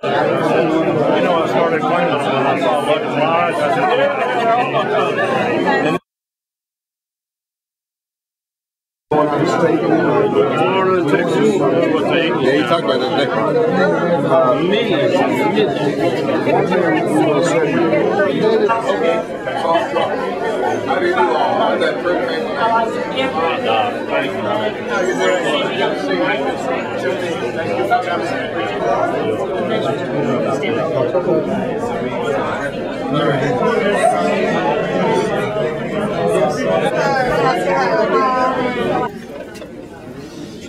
You know, I started claiming when I saw Bucket Lodge. I said, yeah. Florida, Texas, what they yeah, you talked about that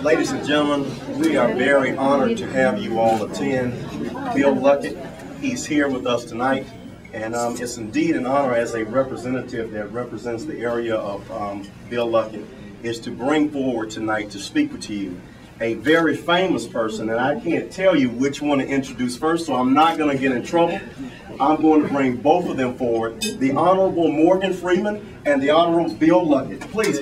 Ladies and gentlemen, we are very honored to have you all attend Bill Luckett. He's here with us tonight, and it's indeed an honor as a representative that represents the area of Bill Luckett is to bring forward tonight to speak to you a very famous person, and I can't tell you which one to introduce first, so I'm not going to get in trouble. I'm going to bring both of them forward, the Honorable Morgan Freeman and the Honorable Bill Luckett. Please.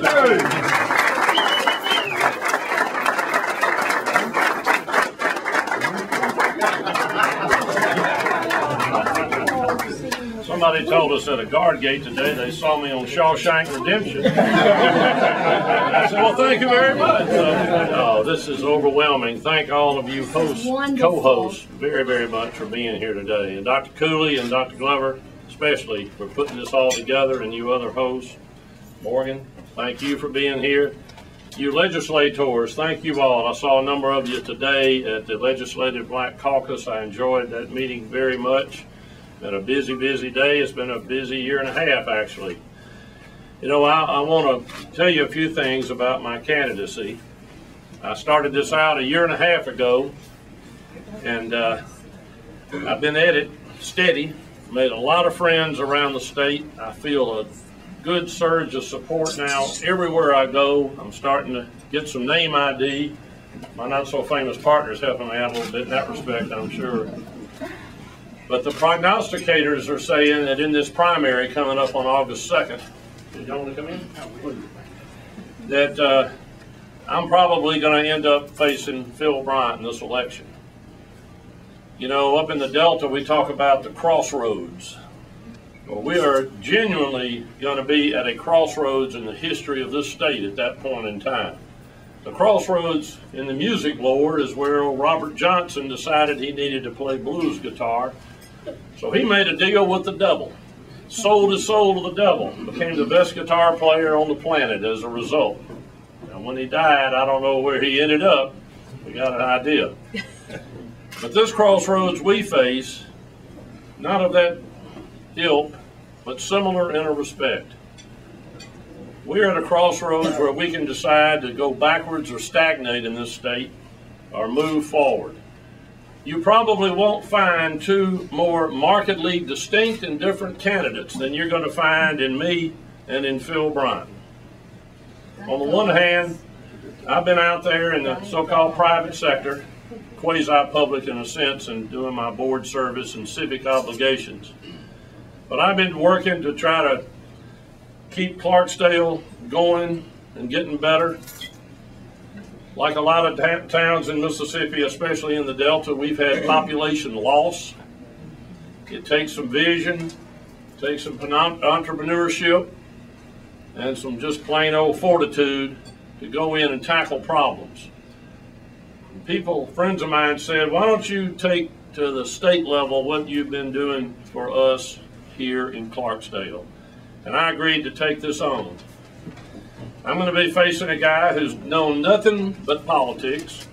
Somebody told us at a guard gate today they saw me on Shawshank Redemption. I said, well, thank you very much. This is overwhelming. Thank all of you hosts, co-hosts, very, very much for being here today. And Dr. Cooley and Dr. Glover, especially, for putting this all together, and you other hosts. Morgan, thank you for being here. You legislators, thank you all. I saw a number of you today at the Legislative Black Caucus. I enjoyed that meeting very much. Been a busy, busy day. It's been a busy year and a half, actually. You know, I want to tell you a few things about my candidacy. I started this out a year and a half ago, and I've been at it steady, made a lot of friends around the state. I feel a good surge of support now everywhere I go. I'm starting to get some name ID. My not-so-famous partner's helping me out a little bit in that respect, I'm sure. But the prognosticators are saying that in this primary coming up on August 2nd, did you want to come in? That I'm probably going to end up facing Phil Bryant in this election. You know, up in the Delta, we talk about the Crossroads. Well, we are genuinely going to be at a crossroads in the history of this state at that point in time. The crossroads in the music lore is where old Robert Johnson decided he needed to play blues guitar. So he made a deal with the devil, sold his soul to the devil, became the best guitar player on the planet as a result. And when he died, I don't know where he ended up. We got an idea. But this crossroads we face, not of that ilk, but similar in a respect. We're at a crossroads where we can decide to go backwards or stagnate in this state or move forward. You probably won't find two more markedly distinct and different candidates than you're going to find in me and in Phil Bryant. On the one hand, I've been out there in the so-called private sector, quasi-public in a sense, and doing my board service and civic obligations. But I've been working to try to keep Clarksdale going and getting better. Like a lot of towns in Mississippi, especially in the Delta, we've had population loss. It takes some vision, it takes some entrepreneurship, and some just plain old fortitude to go in and tackle problems. People, friends of mine said, why don't you take to the state level what you've been doing for us here in Clarksdale? And I agreed to take this on. I'm going to be facing a guy who's known nothing but politics.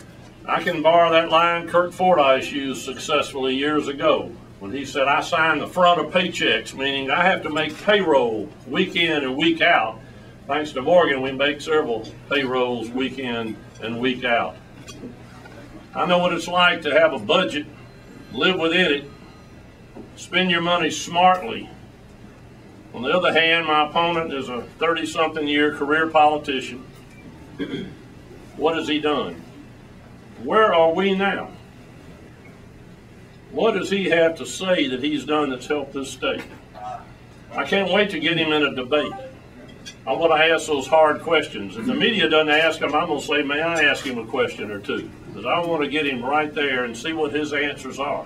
I can borrow that line Kurt Fordyce used successfully years ago when he said, I sign the front of paychecks, meaning I have to make payroll week in and week out. Thanks to Morgan, we make several payrolls week in and week out. I know what it's like to have a budget, live within it, spend your money smartly. On the other hand, my opponent is a 30-something-year career politician. What has he done? Where are we now? What does he have to say that he's done that's helped this state? I can't wait to get him in a debate. I want to ask those hard questions. If the media doesn't ask him, I'm going to say, may I ask him a question or two? Because I want to get him right there and see what his answers are.